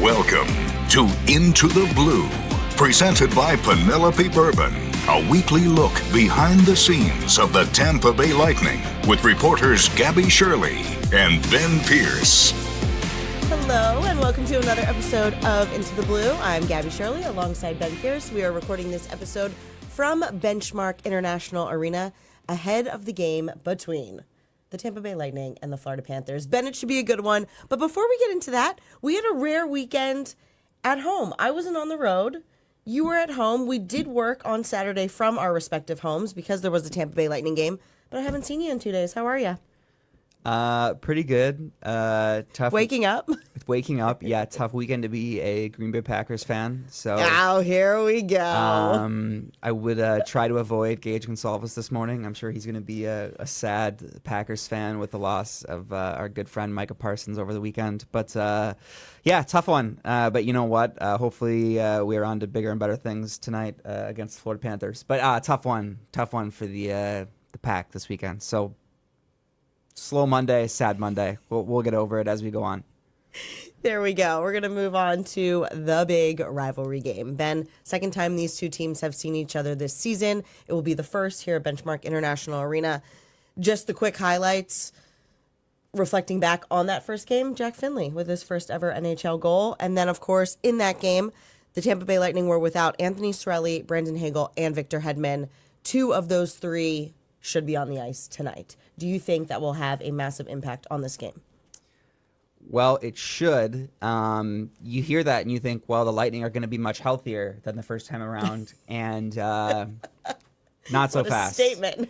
Welcome to Into the Blue, presented by Penelope Bourbon, a weekly look behind the scenes of the Tampa Bay Lightning with reporters Gabby Shirley and Ben Pierce. Hello and welcome to another episode of Into the Blue. I'm Gabby Shirley alongside Ben Pierce. We are recording this episode from Benchmark International Arena ahead of the game between the Tampa Bay Lightning and the Florida Panthers. Ben, it should be a good one. But before we get into that, we had a rare weekend at home. I wasn't on the road. You were at home. We did work on Saturday from our respective homes because there was a Tampa Bay Lightning game. But I haven't seen you in 2 days. How are you? Pretty good. Tough. Waking up? Waking up. Yeah, tough weekend to be a Green Bay Packers fan. So. Oh, here we go. I would try to avoid Gage Gonsalves this morning. I'm sure he's going to be a sad Packers fan with the loss of our good friend Micah Parsons over the weekend. But yeah, tough one. But you know what? Hopefully we are on to bigger and better things tonight against the Florida Panthers. But tough one for the Pack this weekend. So. Slow Monday, sad Monday. We'll get over it as we go on. There we go. We're going to move on to the big rivalry game. Ben, second time these two teams have seen each other this season. It will be the first here at Benchmark International Arena. Just the quick highlights. Reflecting back on that first game, Jack Finley with his first ever NHL goal. And then, of course, in that game, the Tampa Bay Lightning were without Anthony Cirelli, Brandon Hagel, and Victor Hedman. Two of those three should be on the ice tonight. Do you think that will have a massive impact on this game? Well, it should. You hear that and you think, well, the Lightning are going to be much healthier than the first time around, and not so what a fast. Statement.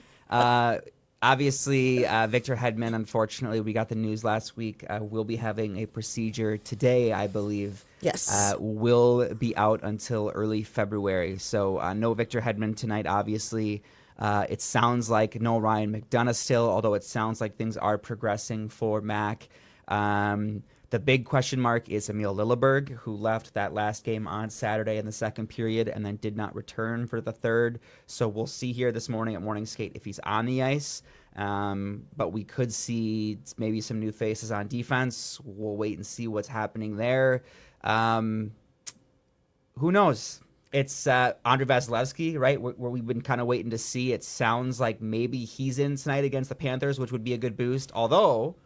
Obviously, Victor Hedman, unfortunately, we got the news last week, will be having a procedure today, I believe. Yes. Will be out until early February. So no Victor Hedman tonight, obviously. It sounds like no Ryan McDonagh still, although it sounds like things are progressing for Mac. The big question mark is Emil Lilleberg, who left that last game on Saturday in the second period and then did not return for the third. So we'll see here this morning at morning skate if he's on the ice. But we could see maybe some new faces on defense. We'll wait and see what's happening there. Who knows? It's Andrei Vasilevsky, right, where we've been kind of waiting to see. It sounds like maybe he's in tonight against the Panthers, which would be a good boost. Although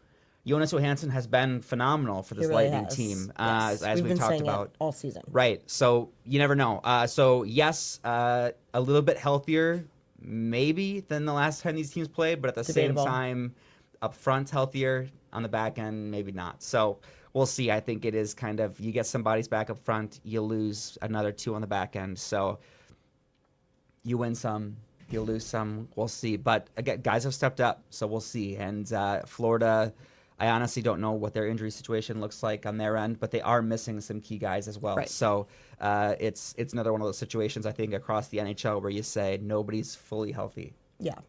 Jonas Johansson has been phenomenal for this really Lightning has. team, Yes. as we've talked about all season. Right. So you never know. So yes, a little bit healthier, maybe than the last time these teams played, but at the Debatable. same time, up front healthier, on the back end maybe not. So. We'll see. I think it is kind of, you get some bodies back up front, you lose another two on the back end. So you win some, you lose some. We'll see. But again, guys have stepped up, so we'll see. And Florida, I honestly don't know what their injury situation looks like on their end, but they are missing some key guys as well. Right. So it's another one of those situations, I think, across the NHL where you say nobody's fully healthy. Yeah.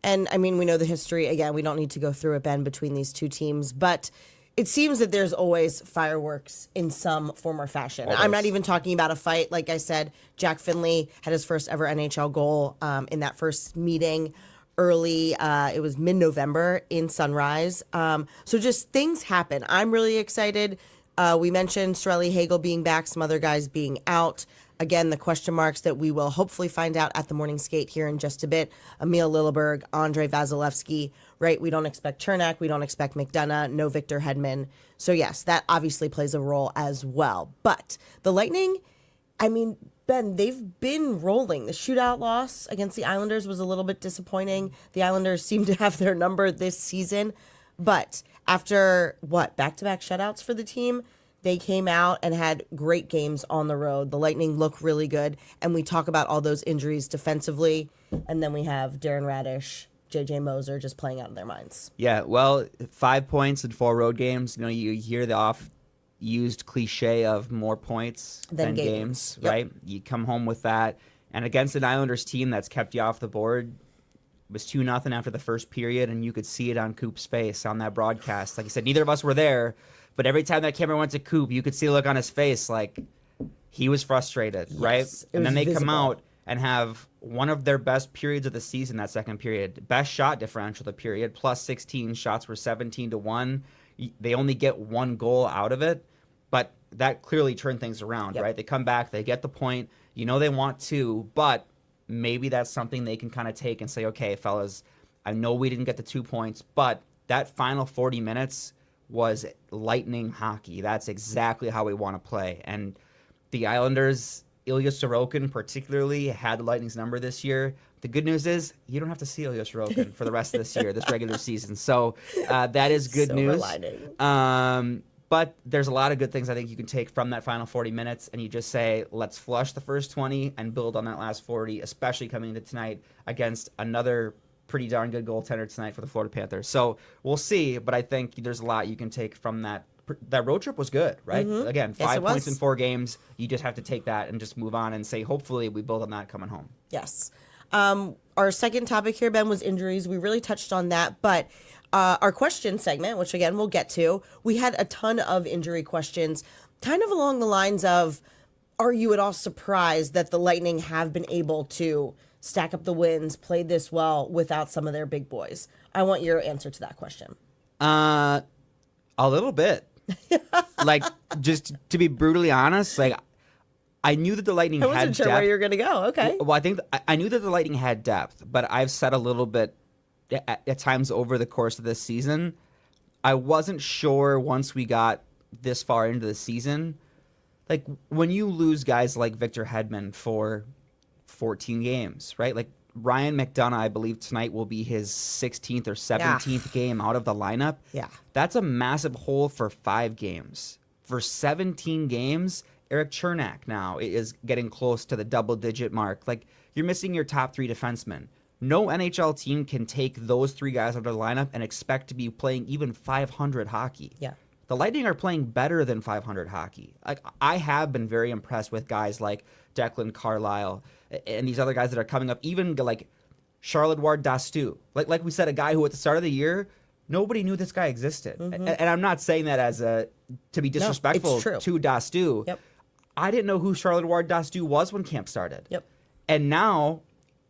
And, I mean, we know the history. Again, we don't need to go through it, Ben, between these two teams. But it seems that there's always fireworks in some form or fashion. Always. I'm not even talking about a fight. Like I said, Jack Finley had his first ever NHL goal in that first meeting early. It was mid-November in Sunrise. So just things happen. I'm really excited. We mentioned Cirelli, Hagel being back, some other guys being out. Again, the question marks that we will hopefully find out at the morning skate here in just a bit. Emil Lilleberg, Andrei Vasilevsky, right? We don't expect Chernak. We don't expect McDonagh. No Victor Hedman. So, yes, that obviously plays a role as well. But the Lightning, I mean, Ben, they've been rolling. The shootout loss against the Islanders was a little bit disappointing. The Islanders seem to have their number this season. But after, back-to-back shutouts for the team, they came out and had great games on the road. The Lightning look really good. And we talk about all those injuries defensively. And then we have Darren Radish, J.J. Moser just playing out of their minds. Yeah, well, 5 points in 4 road games. You know, you hear the oft-used cliche of more points than games, Yep. right? You come home with that. And against an Islanders team that's kept you off the board, it was 2-0 after the first period, and you could see it on Coop's face on that broadcast. Like I said, neither of us were there, but every time that camera went to Coop, you could see a look on his face like he was frustrated, right? And then they come out and have one of their best periods of the season, that second period. Best shot differential of the period, plus 16. Shots were 17-1. They only get one goal out of it. But that clearly turned things around, Yep. right? They come back, they get the point. You know they want to, but maybe that's something they can kind of take and say, okay, fellas, I know we didn't get the 2 points, but that final 40 minutes was Lightning hockey. That's exactly how we want to play. And the Islanders, Ilya Sorokin particularly, had the Lightning's number this year. The good news is you don't have to see Ilya Sorokin for the rest of this year, this regular season. So that is good Silver news. lining. But there's a lot of good things I think you can take from that final 40 minutes, and you just say, let's flush the first 20 and build on that last 40, especially coming into tonight against another pretty darn good goaltender tonight for the Florida Panthers. So we'll see, but I think there's a lot you can take from that. That road trip was good, right? Again, Yes, 5 it points was. in 4 games. You just have to take that and just move on and say, hopefully we build on that coming home. Yes. Our second topic here, Ben, was injuries. We really touched on that, but our question segment, which again we'll get to, we had a ton of injury questions, kind of along the lines of, are you at all surprised that the Lightning have been able to stack up the wins, play this well without some of their big boys? I want your answer to that question. A little bit. Like, just to be brutally honest, like, I knew that the Lightning I had wasn't sure depth. where you were going to go. Okay. Well, I think I knew that the Lightning had depth, but I've said a little bit at times over the course of this season. I wasn't sure once we got this far into the season. Like, when you lose guys like Victor Hedman for 14 games, right? Like, Ryan McDonough, I believe tonight will be his 16th or 17th game out of the lineup. Yeah. That's a massive hole for 5 games. For 17 games, Eric Chernak now is getting close to the double-digit mark. Like, you're missing your top 3 defensemen. No NHL team can take those 3 guys out of the lineup and expect to be playing even 500 hockey. Yeah. The Lightning are playing better than 500 hockey. Like, I have been very impressed with guys like Declan Carlisle and these other guys that are coming up, even like Charles-Edouard Dastu. Like we said, a guy who at the start of the year, nobody knew this guy existed. And I'm not saying that as to be disrespectful true. to Dastu. Yep. I didn't know who Charles-Edouard Dastu was when camp started. Yep. And now,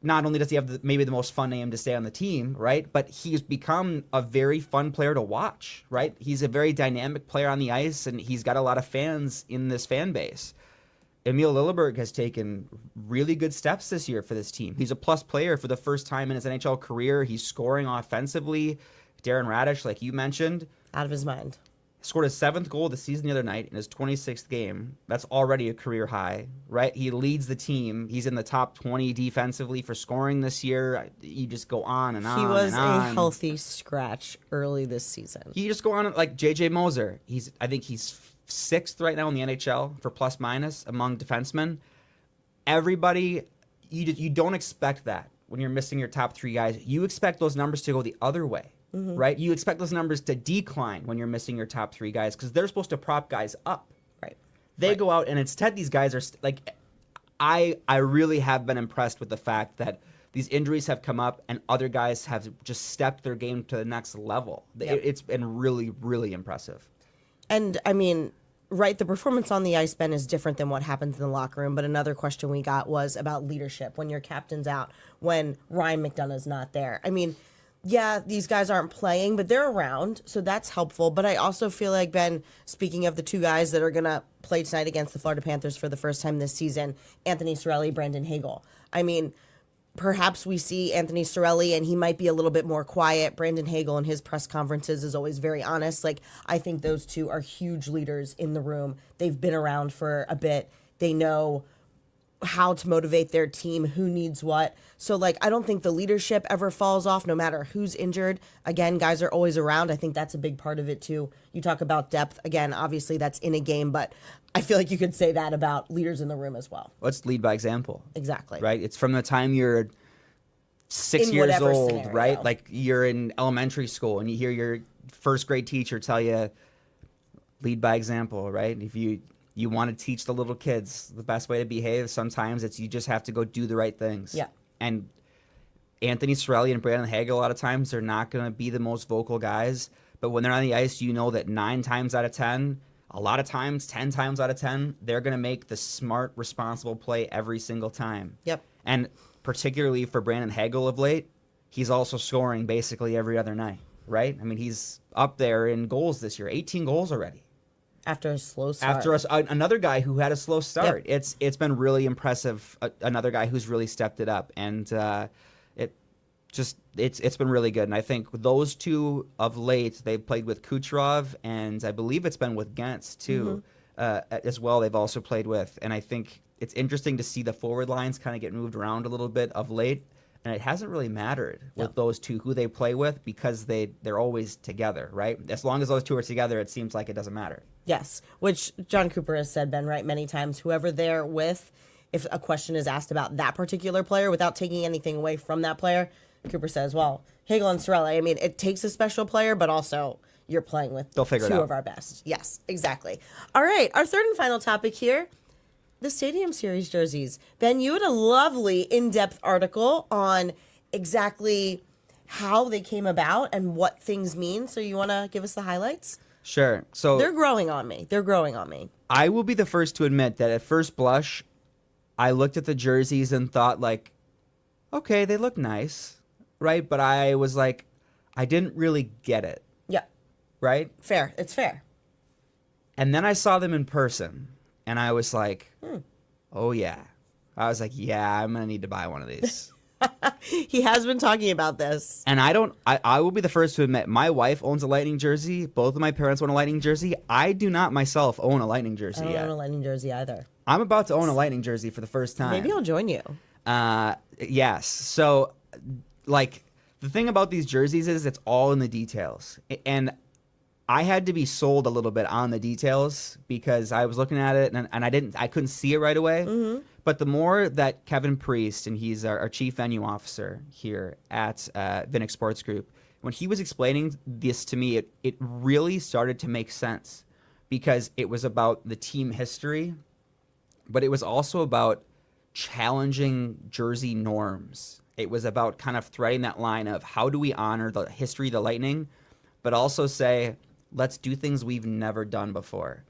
not only does he have maybe the most fun name to stay on the team, right? But he's become a very fun player to watch, right? He's a very dynamic player on the ice, and he's got a lot of fans in this fan base. Emil Lilleberg has taken really good steps this year for this team. He's a plus player for the first time in his NHL career. He's scoring offensively. Darren Radish, like you mentioned, Out of his mind. scored his 7th goal of the season the other night in his 26th game. That's already a career high, right? He leads the team. He's in the top 20 defensively for scoring this year. You just go on and on. He was and on. a healthy scratch early this season. You just go on like JJ Moser. I think he's 6th right now in the NHL for plus minus among defensemen. Everybody, you don't expect that when you're missing your top 3 guys. You expect those numbers to go the other way. Right? You expect those numbers to decline when you're missing your top 3 guys because they're supposed to prop guys up. Right. They go out and instead these guys are like, I really have been impressed with the fact that these injuries have come up and other guys have just stepped their game to the next level. Yep. It's been really, really impressive. And I mean, right, the performance on the ice, Ben, is different than what happens in the locker room. But another question we got was about leadership when your captain's out, when Ryan McDonough's not there. I mean, yeah, these guys aren't playing, but they're around, so that's helpful. But I also feel like, Ben, speaking of the 2 guys that are going to play tonight against the Florida Panthers for the first time this season, Anthony Cirelli, Brandon Hagel. I mean, perhaps we see Anthony Cirelli and he might be a little bit more quiet. Brandon Hagel in his press conferences is always very honest. Like, I think those 2 are huge leaders in the room. They've been around for a bit. They know how to motivate their team, who needs what. So, like, I don't think the leadership ever falls off no matter who's injured. Again, guys are always around. I think that's a big part of it, too. You talk about depth. Again, obviously that's in a game, but I feel like you could say that about leaders in the room as well. Let's lead by example. Exactly. Right? It's from the time you're 6 In years whatever old, scenario. right? Like you're in elementary school and you hear your first grade teacher tell you, lead by example, right? If you want to teach the little kids the best way to behave, sometimes it's you just have to go do the right things. Yeah. And Anthony Cirelli and Brandon Hagel, a lot of times, they're not going to be the most vocal guys. But when they're on the ice, you know that 9 times out of 10, a lot of times, 10 times out of 10, they're going to make the smart, responsible play every single time. Yep. And particularly for Brandon Hagel of late, he's also scoring basically every other night, right? I mean, he's up there in goals this year, 18 goals already. After a slow start. Another guy who had a slow start. Yep. It's been really impressive. Another guy who's really stepped it up, and it's been really good. And I think those two of late, they've played with Kucherov, and I believe it's been with Gantz too, as well. They've also played with, and I think it's interesting to see the forward lines kind of get moved around a little bit of late. And it hasn't really mattered with those two who they play with, because they're always together, right? As long as those two are together, it seems like it doesn't matter. Yes, which John Cooper has said, Ben, right, many times, whoever they're with, if a question is asked about that particular player, without taking anything away from that player, Cooper says, well, Hagel and Cirelli, I mean, it takes a special player, but also you're playing with two of our best. Yes, exactly. All right, our third and final topic here, the Stadium Series jerseys. Ben, you had a lovely in-depth article on exactly how they came about and what things mean. So you want to give us the highlights? Sure. So they're growing on me. I will be the first to admit that at first blush, I looked at the jerseys and thought, like, okay, they look nice, right? But I was like, I didn't really get it. Yeah. Right? Fair. It's fair. And then I saw them in person. And I was like, oh, yeah. I was like, yeah, I'm going to need to buy one of these. He has been talking about this. And I will be the first to admit, my wife owns a Lightning jersey. Both of my parents own a Lightning jersey. I do not myself own a Lightning jersey yet. I don't own a Lightning jersey either. I'm about to own a Lightning jersey for the first time. Maybe I'll join you. Yes. So, like, the thing about these jerseys is it's all in the details. And I had to be sold a little bit on the details, because I was looking at it and I couldn't see it right away. Mm-hmm. But the more that Kevin Priest, and he's our chief venue officer here at Vinnick Sports Group, when he was explaining this to me, it really started to make sense, because it was about the team history, but it was also about challenging jersey norms. It was about kind of threading that line of how do we honor the history of the Lightning, but also say, let's do things we've never done before.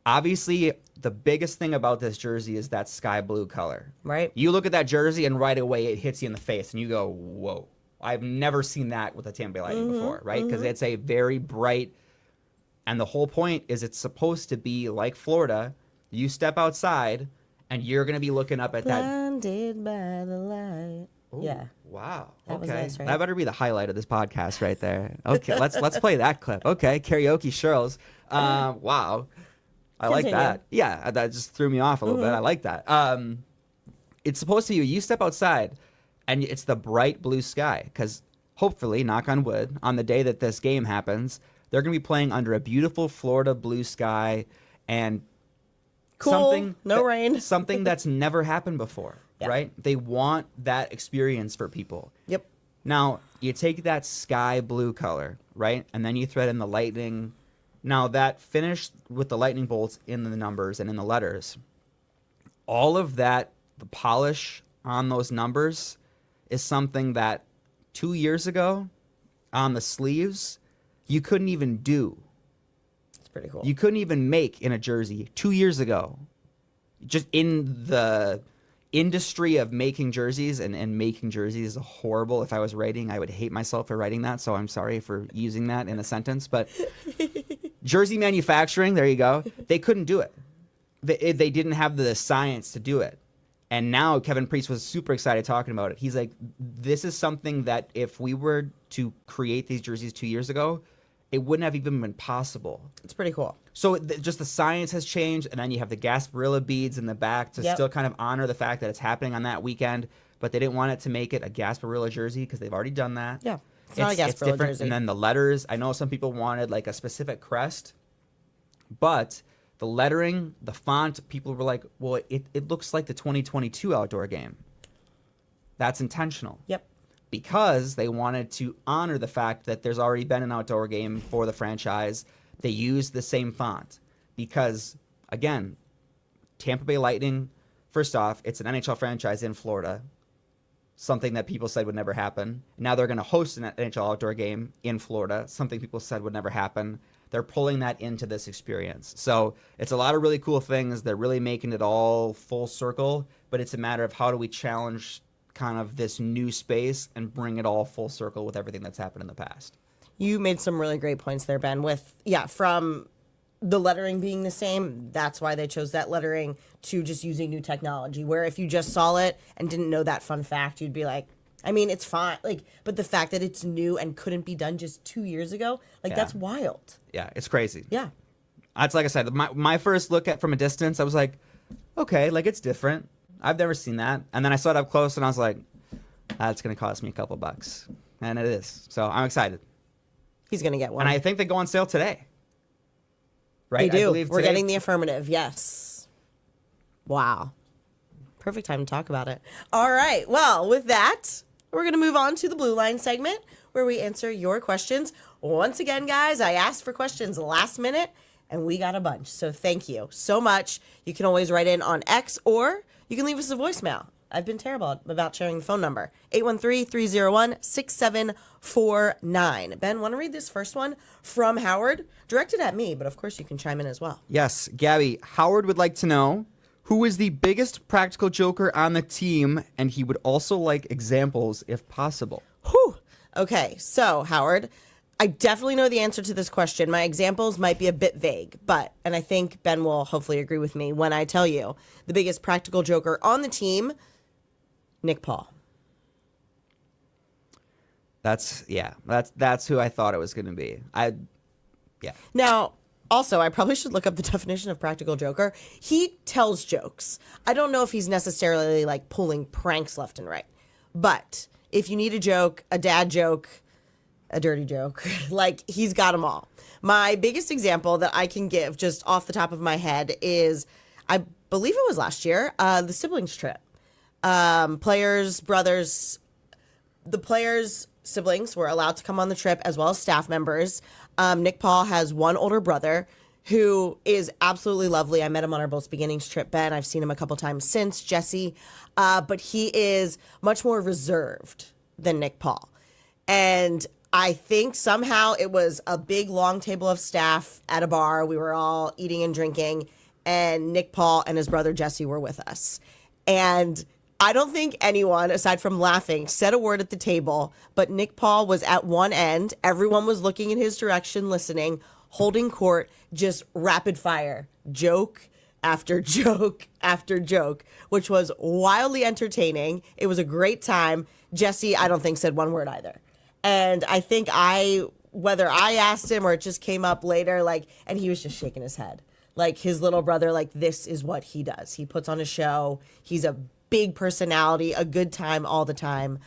Obviously, the biggest thing about this jersey is that sky blue color. Right. You look at that jersey and right away it hits you in the face and you go, whoa, I've never seen that with the Tampa Bay Lightning before, right? Because it's a very bright, and the whole point is it's supposed to be like Florida. You step outside and you're going to be looking up at Blinded by the light. Ooh, yeah. Wow. That was nice, right? That better be the highlight of this podcast right there. Okay, let's play that clip. Okay, karaoke Shirls. Wow. I like that. Yeah, that just threw me off a little bit. I like that. It's supposed to be you step outside and it's the bright blue sky, because hopefully, knock on wood, on the day that this game happens, they're going to be playing under a beautiful Florida blue sky and cool, no rain. Something that's never happened before. Yeah. Right? They want that experience for people. Yep. Now, you take that sky blue color, right? And then you thread in the Lightning. Now, that finish with the Lightning bolts in the numbers and in the letters, all of that, the polish on those numbers is something that 2 years ago on the sleeves, you couldn't even do. It's pretty cool. You couldn't even make in a jersey 2 years ago. Just in the industry of making jerseys, and making jerseys is horrible. If I was writing, I would hate myself for writing that, so I'm sorry for using that in a sentence. But jersey manufacturing, there you go. They couldn't do it. They didn't have the science to do it. And now Kevin Priest was super excited talking about it. He's like, this is something that if we were to create these jerseys 2 years ago, it wouldn't have even been possible. It's pretty cool. So just the science has changed, and then you have the Gasparilla beads in the back to still kind of honor the fact that it's happening on that weekend, but they didn't want it to make it a Gasparilla jersey because they've already done that. Yeah, it's not a Gasparilla jersey. And then the letters, I know some people wanted like a specific crest, but the lettering, the font, people were like, well, it looks like the 2022 outdoor game. That's intentional. Yep. Because they wanted to honor the fact that there's already been an outdoor game for the franchise. They used the same font because, again, Tampa Bay Lightning, first off, it's an NHL franchise in Florida, something that people said would never happen. Now they're going to host an NHL outdoor game in Florida, something people said would never happen. They're pulling that into this experience. So it's a lot of really cool things. They're really making it all full circle, but it's a matter of how do we challenge kind of this new space and bring it all full circle with everything that's happened in the past. You made some really great points there, Ben, with, from the lettering being the same, that's why they chose that lettering to just using new technology. Where if you just saw it and didn't know that fun fact, you'd be like, I mean, it's fine. Like, but the fact that it's new and couldn't be done just 2 years ago, like, that's wild. Yeah, it's crazy. Yeah. That's like I said, my first look at from a distance, I was like, okay, like it's different. I've never seen that. And then I saw it up close and I was like, that's going to cost me a couple bucks. And it is. So I'm excited. He's going to get one. And I think they go on sale today. Right? They do. I believe We're today. getting the affirmative. Yes. Wow. Perfect time to talk about it. All right. Well, with that, we're going to move on to the Blue Line segment where we answer your questions. Once again, guys, I asked for questions last minute and we got a bunch. So thank you so much. You can always write in on X or you can leave us a voicemail. I've been terrible about sharing the phone number. 813-301-6749. Ben, want to read this first one from Howard? Directed at me, but of course you can chime in as well. Yes, Gabby. Howard would like to know who is the biggest practical joker on the team, and he would also like examples if possible. Whew. Okay, so Howard, I definitely know the answer to this question. My examples might be a bit vague, and I think Ben will hopefully agree with me when I tell you the biggest practical joker on the team, Nick Paul. That's who I thought it was going to be. Now, also, I probably should look up the definition of practical joker. He tells jokes. I don't know if he's necessarily like pulling pranks left and right, but if you need a joke, a dad joke, a dirty joke, like he's got them all. My biggest example that I can give just off the top of my head is, I believe it was last year, the siblings trip. Players' siblings were allowed to come on the trip as well as staff members. Nick Paul has one older brother who is absolutely lovely. I met him on our Boats Beginnings trip, Ben. I've seen him a couple times since, Jesse. But he is much more reserved than Nick Paul. And I think somehow it was a big, long table of staff at a bar. We were all eating and drinking, and Nick Paul and his brother Jesse were with us. And I don't think anyone, aside from laughing, said a word at the table, but Nick Paul was at one end. Everyone was looking in his direction, listening, holding court, just rapid fire, joke after joke after joke, which was wildly entertaining. It was a great time. Jesse, I don't think, said one word either. And I think whether I asked him or it just came up later, and he was just shaking his head. Like his little brother, this is what he does. He puts on a show. He's a big personality, a good time all the time.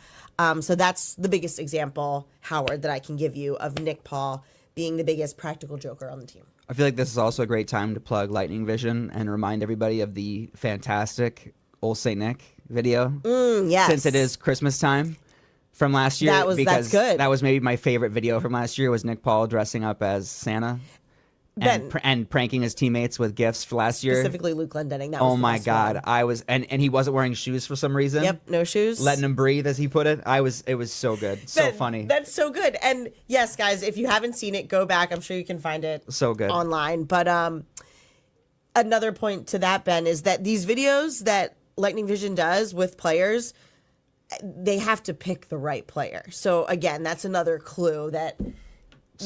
So that's the biggest example, Howard, that I can give you of Nick Paul being the biggest practical joker on the team. I feel like this is also a great time to plug Lightning Vision and remind everybody of the fantastic Old St. Nick video. Yes. Since it is Christmas time from last year. That's good. That was maybe my favorite video from last year was Nick Paul dressing up as Santa. And pranking his teammates with gifts for last year. Specifically Luke Glendenning. That was oh the my best God. one. I was and he wasn't wearing shoes for some reason. Yep, no shoes. Letting him breathe, as he put it. It was so good. So funny. That's so good. And yes, guys, if you haven't seen it, go back. I'm sure you can find it so good online. But another point to that, Ben, is that these videos that Lightning Vision does with players, they have to pick the right player. So again, that's another clue that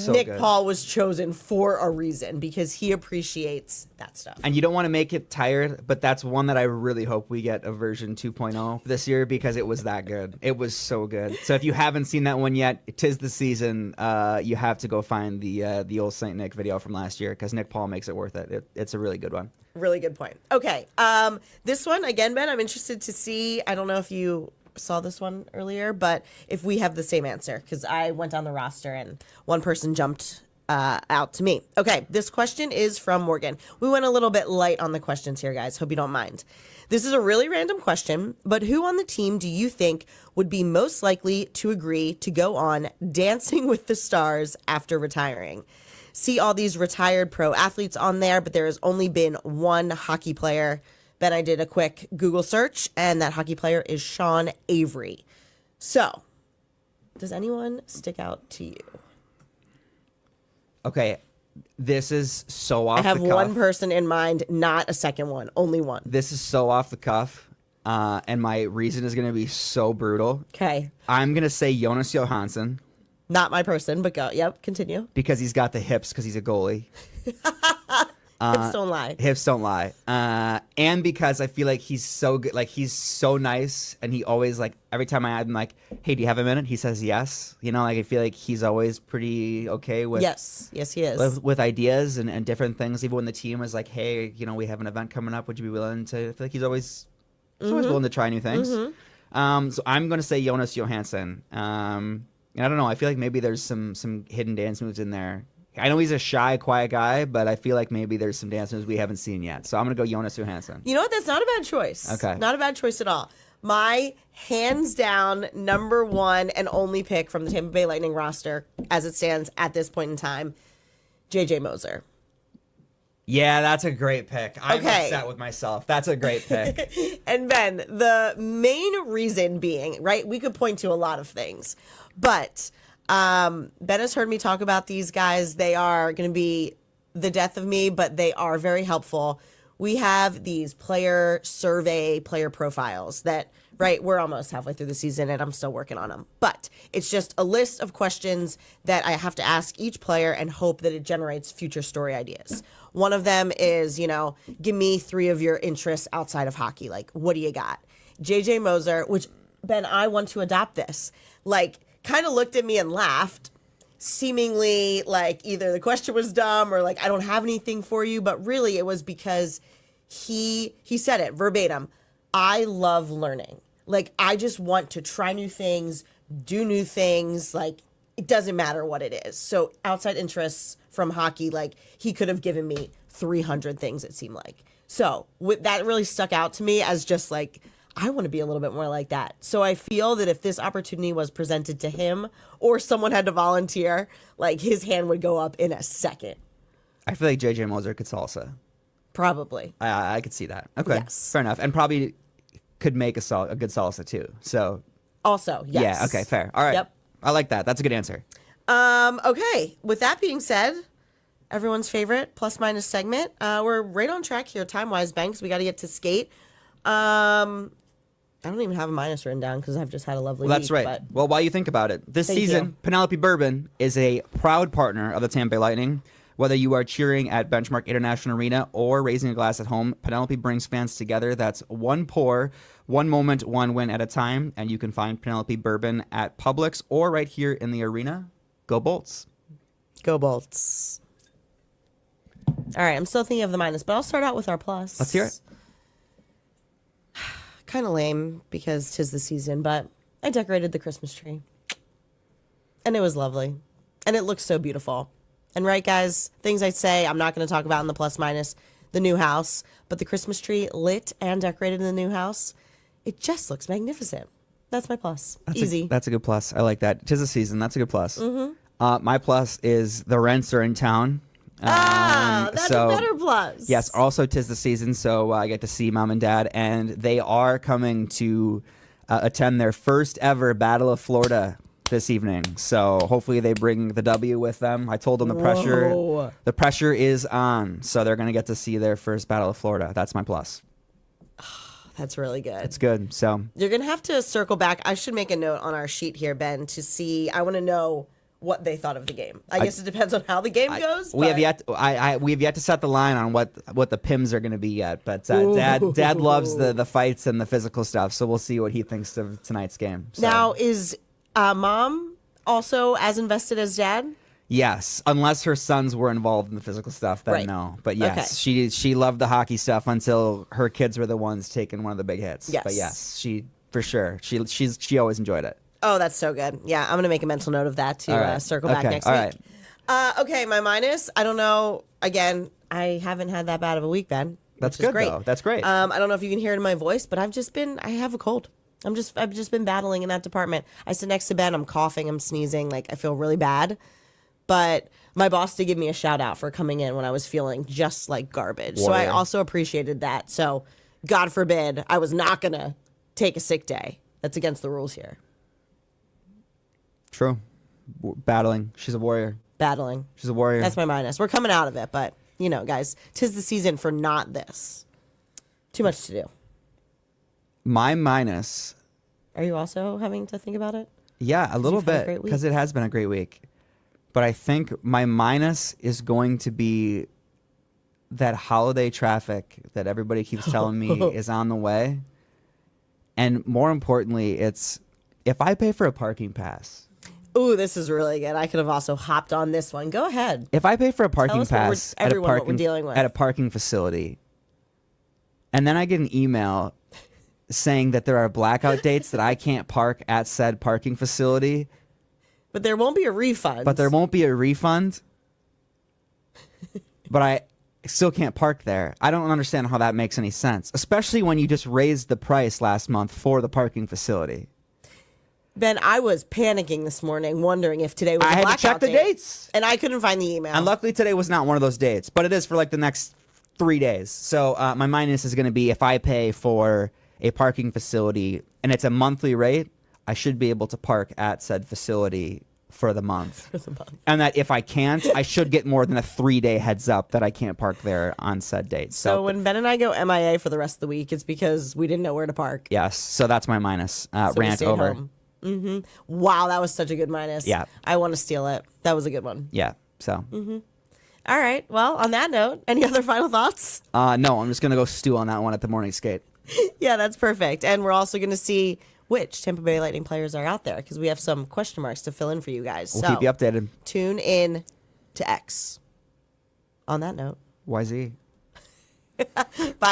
Nick Paul was chosen for a reason, because he appreciates that stuff. And you don't want to make it tired, but that's one that I really hope we get a version 2.0 this year, because it was that good. It was so good. So if you haven't seen that one yet, 'tis the season. You have to go find the old St. Nick video from last year, because Nick Paul makes it worth it. It's a really good one. Really good point. Okay. This one, again, Ben, I'm interested to see. I don't know if you saw this one earlier, but if we have the same answer, because I went down the roster and one person jumped out to me. Okay, this question is from Morgan. We went a little bit light on the questions here, guys. Hope you don't mind. This is a really random question, but who on the team do you think would be most likely to agree to go on Dancing with the Stars after retiring? See all these retired pro athletes on there, but there has only been one hockey player. Then I did a quick Google search, and that hockey player is Sean Avery. So, does anyone stick out to you? Okay, this is so off the cuff. I have one person in mind, not a second one, only one. This is so off the cuff, and my reason is going to be so brutal. Okay. I'm going to say Jonas Johansson. Not my person, but go. Yep, continue. Because he's got the hips, because he's a goalie. Hips don't lie. Hips don't lie. And because I feel like he's so good, like he's so nice, and he always like every time I'm like, "Hey, do you have a minute?" He says yes. You know, like I feel like he's always pretty okay with Yes, he is. with ideas and different things. Even when the team is like, "Hey, you know, we have an event coming up. Would you be willing to?" I feel like he's always willing to try new things. So I'm going to say Jonas Johansson. And I don't know. I feel like maybe there's some hidden dance moves in there. I know he's a shy, quiet guy, but I feel like maybe there's some dance moves we haven't seen yet. So I'm going to go Jonas Johansson. You know what? That's not a bad choice. Okay. Not a bad choice at all. My hands down number one and only pick from the Tampa Bay Lightning roster as it stands at this point in time, JJ Moser. Yeah, that's a great pick. I'm Okay. upset with myself. That's a great pick. And Ben, the main reason being, right, we could point to a lot of things, but Ben has heard me talk about these guys. They are going to be the death of me, but they are very helpful. We have these player survey, player profiles that, right, we're almost halfway through the season and I'm still working on them. But it's just a list of questions that I have to ask each player and hope that it generates future story ideas. One of them is, you know, give me 3 of your interests outside of hockey. Like, what do you got? JJ Moser, which, Ben, I want to adopt this. Like, kind of looked at me and laughed, seemingly like either the question was dumb or like I don't have anything for you, but really it was because he said it verbatim. I love learning. Like, I just want to try new things, do new things. Like, it doesn't matter what it is. So outside interests from hockey, like he could have given me 300 things, it seemed like. So that really stuck out to me as just like, I want to be a little bit more like that. So I feel that if this opportunity was presented to him or someone had to volunteer, like his hand would go up in a second. I feel like JJ Moser could salsa. Probably. I could see that. Okay, Yes. fair enough. And probably could make a good salsa too. So Also, yes. yeah, okay, fair. All right. Yep. I like that. That's a good answer. Okay. With that being said, everyone's favorite plus minus segment. We're right on track here time-wise, Ben, because we got to get to skate. I don't even have a minus written down because I've just had a lovely Well, that's week. right. But Well, while you think about it, this Thank season, you. Penelope Bourbon is a proud partner of the Tampa Bay Lightning. Whether you are cheering at Benchmark International Arena or raising a glass at home, Penelope brings fans together. That's one pour, one moment, one win at a time. And you can find Penelope Bourbon at Publix or right here in the arena. Go Bolts. Go Bolts. All right. I'm still thinking of the minus, but I'll start out with our plus. Let's hear it. Kind of lame because 'tis the season, but I decorated the Christmas tree. And it was lovely. And it looks so beautiful. And right, guys, things I'd say I'm not going to talk about in the plus minus, the new house, but the Christmas tree lit and decorated in the new house, it just looks magnificent. That's my plus. Easy. That's a good plus. I like that. 'Tis a season. That's a good plus. My plus is the rents are in town. That's a better plus. Yes, also 'tis the season, so I get to see mom and dad, and they are coming to attend their first ever Battle of Florida this evening. So hopefully they bring the W with them. I told them Whoa. the pressure is on, so they're going to get to see their first Battle of Florida. That's my plus. That's really good. It's good. So You're going to have to circle back. I should make a note on our sheet here, Ben, to see. I want to know what they thought of the game. I guess it depends on how the game goes. we have but- we have yet to set the line on what the Pims are going to be yet. But dad loves the fights and the physical stuff, so we'll see what he thinks of tonight's game. So. Now, is mom also as invested as dad? Yes, unless her sons were involved in the physical stuff, then Right. no. But yes, Okay. she loved the hockey stuff until her kids were the ones taking one of the big hits. Yes. But yes, she for sure she always enjoyed it. Oh, that's so good. Yeah, I'm going to make a mental note of that to All right. circle back Okay, next all week. Okay, my minus, I don't know. Again, I haven't had that bad of a week, Ben. That's which is good, great. though. That's great. I don't know if you can hear it in my voice, but I have a cold. I've just been battling in that department. I sit next to Ben, I'm coughing, I'm sneezing, like I feel really bad. But my boss did give me a shout out for coming in when I was feeling just like garbage. So I Warrior. also appreciated that. So God forbid I was not going to take a sick day. That's against the rules here. True. Battling. She's a warrior. Battling. She's a warrior. That's my minus. We're coming out of it, but you know, guys, 'tis the season for not this. Too much to do. My minus. Are you also having to think about it? Yeah, a little you've had a bit great week? because it has been a great week. But I think my minus is going to be that holiday traffic that everybody keeps telling me is on the way. And more importantly, it's if I pay for a parking pass. Ooh, this is really good. I could have also hopped on this one. Go ahead. If I pay for a parking pass what we're dealing with. at a parking facility, and then I get an email saying that there are blackout dates that I can't park at said parking facility. But there won't be a refund. But I still can't park there. I don't understand how that makes any sense, especially when you just raised the price last month for the parking facility. Ben, I was panicking this morning, wondering if today was a blackout I had to check the date, dates. and I couldn't find the email. And luckily today was not one of those dates, but it is for like the next 3 days. So my minus is going to be if I pay for a parking facility and it's a monthly rate, I should be able to park at said facility for the month. And that if I can't, I should get more than a 3-day heads up that I can't park there on said date. So when Ben and I go MIA for the rest of the week, it's because we didn't know where to park. Yes. So that's my minus. So Rant over. Mm-hmm. Wow, that was such a good minus. Yeah. I want to steal it. That was a good one. Yeah. So. Mm-hmm. All right. Well, on that note, any other final thoughts? No, I'm just going to go stew on that one at the morning skate. Yeah, that's perfect. And we're also going to see which Tampa Bay Lightning players are out there because we have some question marks to fill in for you guys. We'll keep you updated. Tune in to X. On that note. YZ. Bye.